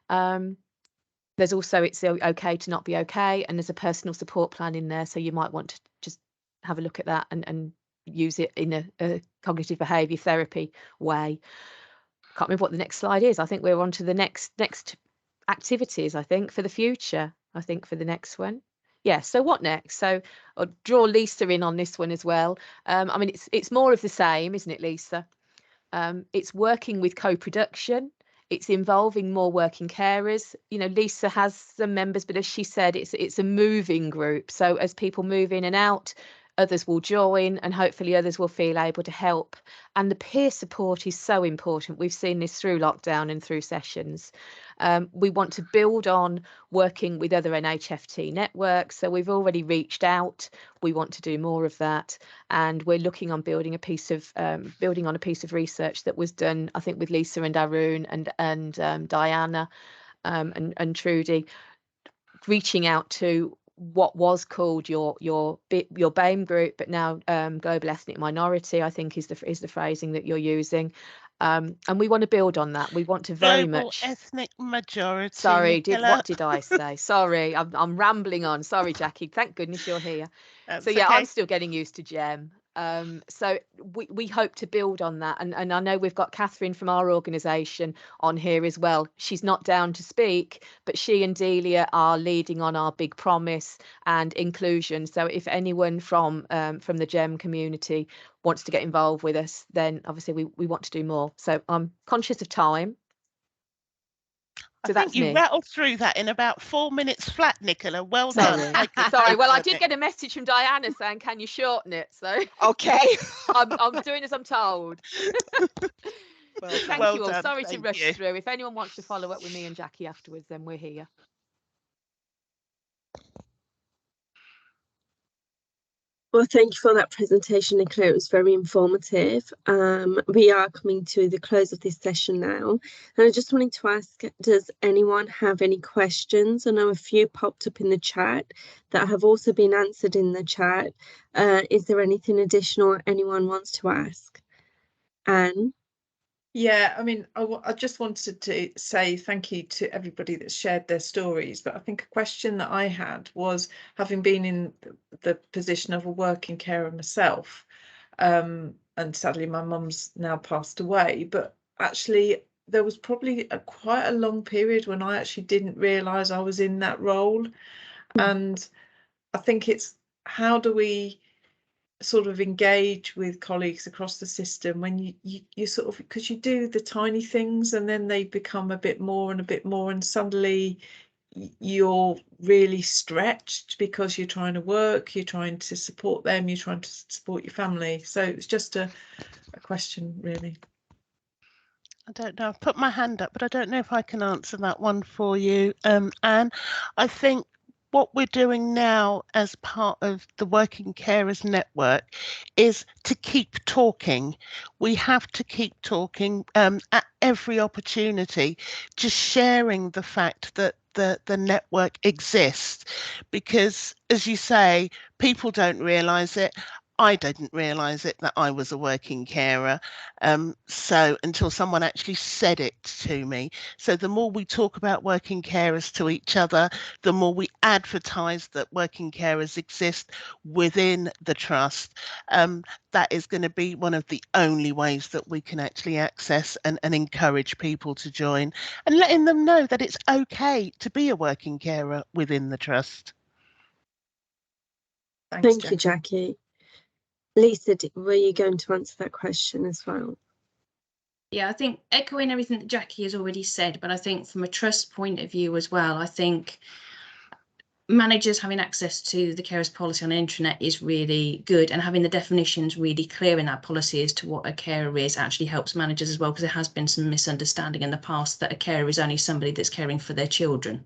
There's also It's Okay to Not Be Okay, and there's a personal support plan in there. So you might want to just have a look at that and use it in a cognitive behaviour therapy way. Can't remember what the next slide is. I think we're on to the next activities, I think, for the future, I think, for the next one. Yeah, so what next? So I'll draw Lisa in on this one as well. I mean, it's more of the same, isn't it, Lisa? It's working with co-production. It's involving more working carers. You know, Lisa has some members, but as she said, it's a moving group. So as people move in and out, others will join, and hopefully others will feel able to help. And the peer support is so important. We've seen this through lockdown and through sessions. We want to build on working with other NHFT networks. So we've already reached out. We want to do more of that, and we're looking on building on a piece of research that was done, I think, with Lisa and Arun and Diana and Trudy, reaching out to what was called your BAME group, but now global ethnic minority, I think is the phrasing that you're using. And we want to build on that. We want to very Global much ethnic majority. Sorry, Nicola. what did I say? Sorry, I'm rambling on. Sorry, Jackie. Thank goodness you're here. That's So yeah, okay. I'm still getting used to GEM. So we hope to build on that, and I know we've got Catherine from our organisation on here as well. She's not down to speak, but she and Delia are leading on our big promise and inclusion. So if anyone from the GEM community wants to get involved with us, then obviously we want to do more. So I'm conscious of time. I think you rattled through that in about 4 minutes flat, Nicola. Well done. Sorry. Well, I did get a message from Diana saying, "Can you shorten it?" So okay, I'm doing as I'm told. Thank you all. Done. Sorry Thank to rush you. through. If anyone wants to follow up with me and Jackie afterwards, then we're here. Well, thank you for that presentation, Nicola. It was very informative. We are coming to the close of this session now. And I just wanted to ask, does anyone have any questions? I know a few popped up in the chat that have also been answered in the chat. Is there anything additional anyone wants to ask? Anne? Yeah, I mean, I just wanted to say thank you to everybody that shared their stories. But I think a question that I had was, having been in the position of a working carer myself, and sadly my mum's now passed away, but actually there was probably quite a long period when I actually didn't realise I was in that role. And I think it's, how do we sort of engage with colleagues across the system when you sort of, because you do the tiny things and then they become a bit more and a bit more, and suddenly you're really stretched because you're trying to work, you're trying to support them, you're trying to support your family. So it's just a question, really. I don't know. I've put my hand up, but I don't know if I can answer that one for you, Anne. I think what we're doing now as part of the Working Carers Network is to keep talking. We have to keep talking at every opportunity, just sharing the fact that the network exists, because, as you say, people don't realise it. I didn't realise it, that I was a working carer. So until someone actually said it to me. So the more we talk about working carers to each other, the more we advertise that working carers exist within the trust, that is going to be one of the only ways that we can actually access and encourage people to join, and letting them know that it's okay to be a working carer within the trust. Thank you, Jackie. Lisa, were you going to answer that question as well? Yeah, I think echoing everything that Jackie has already said, but I think from a trust point of view as well, I think managers having access to the carers policy on the intranet is really good, and having the definitions really clear in that policy as to what a carer is actually helps managers as well, because there has been some misunderstanding in the past that a carer is only somebody that's caring for their children.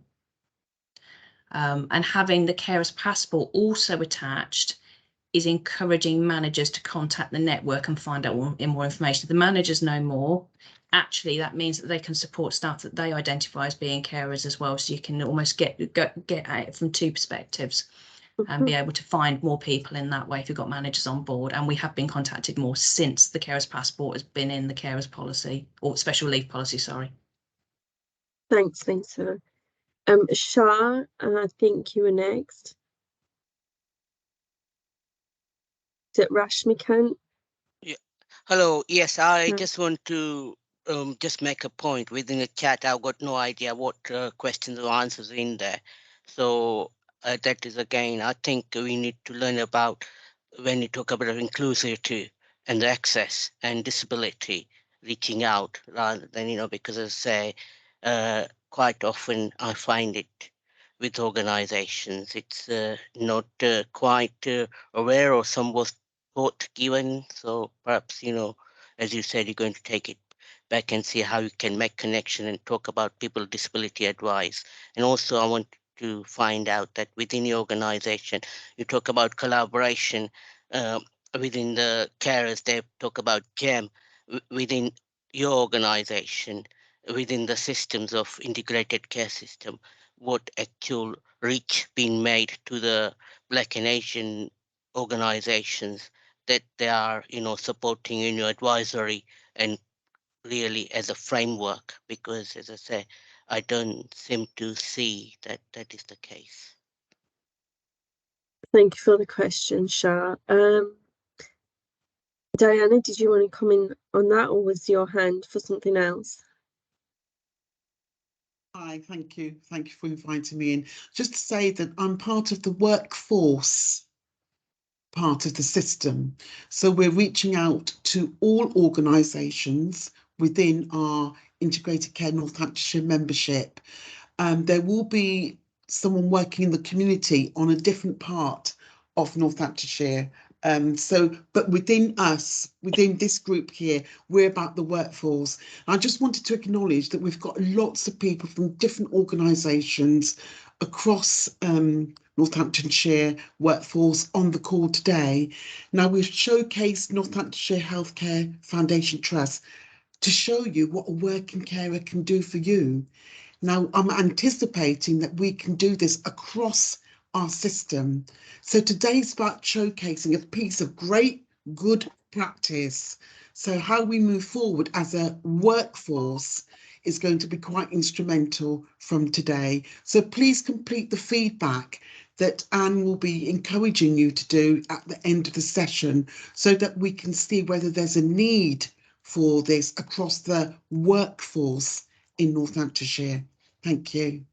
And having the carer's passport also attached is encouraging managers to contact the network and find out more information. If the managers know more, actually that means that they can support staff that they identify as being carers as well. So you can almost get at it from two perspectives and be able to find more people in that way if you've got managers on board. And we have been contacted more since the carers passport has been in the carers policy, or special leave policy, sorry. Thanks, Lisa. Shah, I think you were next. Is it Rashmikant? Yeah. Hello. Yes, I just want to just make a point. Within the chat, I've got no idea what questions or answers in there. So that is, again, I think we need to learn about, when you talk about inclusivity and the access and disability, reaching out rather than, because as I say, quite often I find it with organizations. It's not quite aware, or some was thought given. So perhaps, as you said, you're going to take it back and see how you can make connection and talk about people with disability advice. And also I want to find out that within the organization, you talk about collaboration within the carers. They talk about GEM within your organization, within the systems of integrated care system. What actual reach being made to the Black and Asian organizations that they are, supporting in your advisory and really as a framework, because as I say, I don't seem to see that that is the case. Thank you for the question, Shah. Diana, did you want to comment on that, or was your hand for something else? Hi, thank you. Thank you for inviting me in. Just to say that I'm part of the workforce part of the system. So we're reaching out to all organisations within our Integrated Care Northamptonshire membership. There will be someone working in the community on a different part of Northamptonshire. But within us, within this group here, we're about the workforce. I just wanted to acknowledge that we've got lots of people from different organisations across Northamptonshire workforce on the call today. Now, we've showcased Northamptonshire Healthcare Foundation Trust to show you what a working carer can do for you. Now, I'm anticipating that we can do this across our system. So today's about showcasing a piece of great, good practice. So how we move forward as a workforce is going to be quite instrumental from today. So please complete the feedback that Anne will be encouraging you to do at the end of the session, so that we can see whether there's a need for this across the workforce in Northamptonshire. Thank you.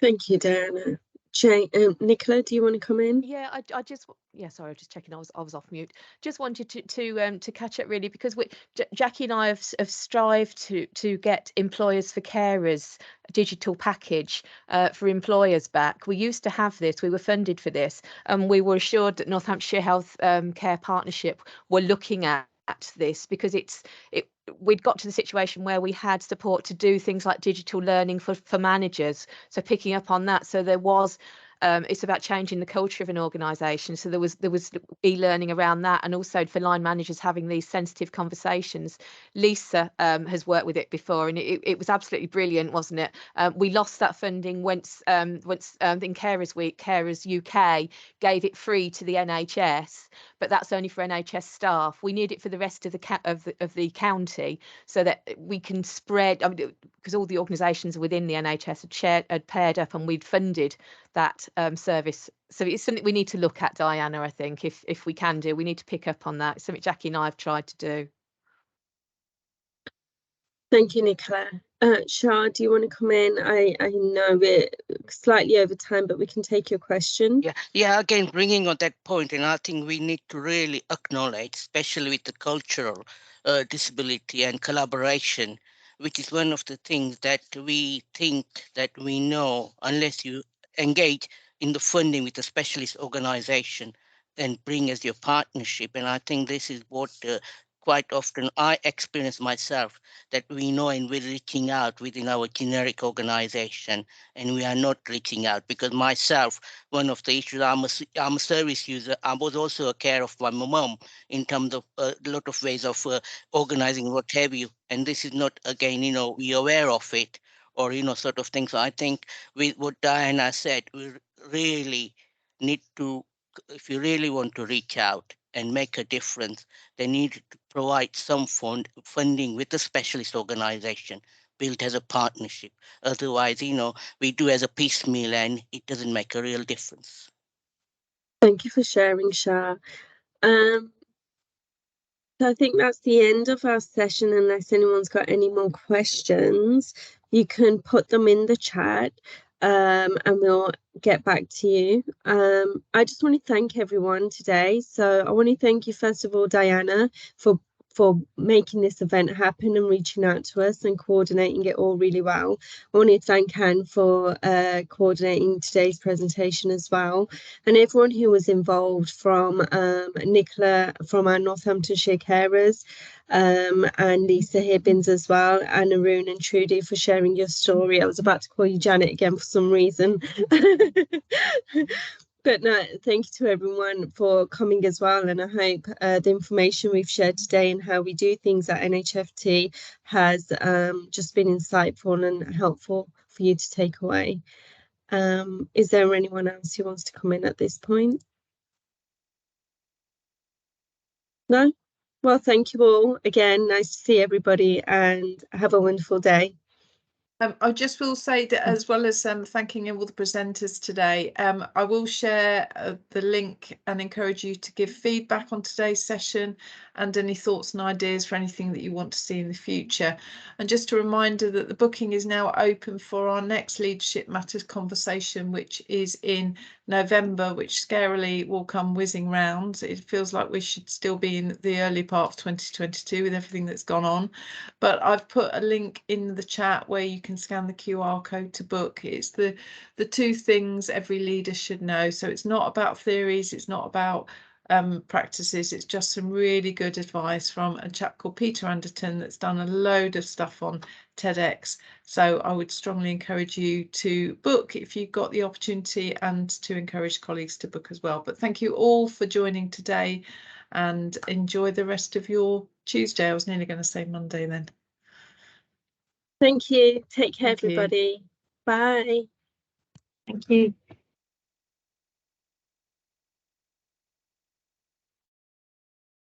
Thank you, Diana. Nicola, do you want to come in? Yeah, sorry, I was just checking. I was off mute. Just wanted to catch up really, because Jackie and I have strived to get Employers for Carers a digital package for employers back. We used to have this. We were funded for this, and we were assured that Northamptonshire Health Care Partnership were looking at this, because we'd got to the situation where we had support to do things like digital learning for managers, so picking up on that. So there was it's about changing the culture of an organisation. So there was e-learning around that, and also for line managers having these sensitive conversations. Lisa has worked with it before, and it was absolutely brilliant, wasn't it? We lost that funding once in Carers Week, Carers UK gave it free to the NHS, but that's only for NHS staff. We need it for the rest of the county, so that we can spread. I mean, because all the organisations within the NHS had paired up, and we'd funded that service. So it's something we need to look at, Diana. I think if we can do, we need to pick up on that. It's something Jackie and I have tried to do. Thank you, Nicola. Shah, do you want to come in? I know we're slightly over time, but we can take your question. Yeah. Again, bringing on that point, and I think we need to really acknowledge, especially with the cultural disability and collaboration, which is one of the things that we think that we know, unless you engage in the funding with a specialist organization and bring as your partnership. And I think this is what quite often I experience myself, that we know and we're reaching out within our generic organization, and we are not reaching out. Because myself, one of the issues, I'm a service user. I was also a care of my mom in terms of a lot of ways of organizing what have you. And this is not, again, we're aware of it, or, sort of thing. So I think with what Diana said, we really need to, if you really want to reach out and make a difference, they need to provide some funding with a specialist organization built as a partnership. Otherwise, we do as a piecemeal, and it doesn't make a real difference. Thank you for sharing, Shah. So I think that's the end of our session. Unless anyone's got any more questions, you can put them in the chat, and we'll get back to you. I just want to thank everyone today. So I want to thank you, first of all, Diana, for for making this event happen and reaching out to us and coordinating it all really well. I want to thank Anne for coordinating today's presentation as well, and everyone who was involved, from Nicola from our Northamptonshire Carers, and Lisa Hibbins as well, and Arun and Trudy for sharing your story. I was about to call you Janet again for some reason. But no, thank you to everyone for coming as well, and I hope the information we've shared today and how we do things at NHFT has just been insightful and helpful for you to take away. Is there anyone else who wants to come in at this point? No? Well, thank you all again. Nice to see everybody, and have a wonderful day. I just will say that, as well as thanking all the presenters today, I will share the link and encourage you to give feedback on today's session and any thoughts and ideas for anything that you want to see in the future. And just a reminder that the booking is now open for our next Leadership Matters conversation, which is in November, which scarily will come whizzing round. It feels like we should still be in the early part of 2022 with everything that's gone on. But I've put a link in the chat where you can scan the QR code to book. It's the two things every leader should know. So it's not about theories, it's not about practices, it's just some really good advice from a chap called Peter Anderton that's done a load of stuff on TEDx. So I would strongly encourage you to book if you've got the opportunity, and to encourage colleagues to book as well. But thank you all for joining today, and enjoy the rest of your Tuesday. I was nearly going to say Monday then. Thank you. Take care, Thank you. everybody. Bye. Thank you.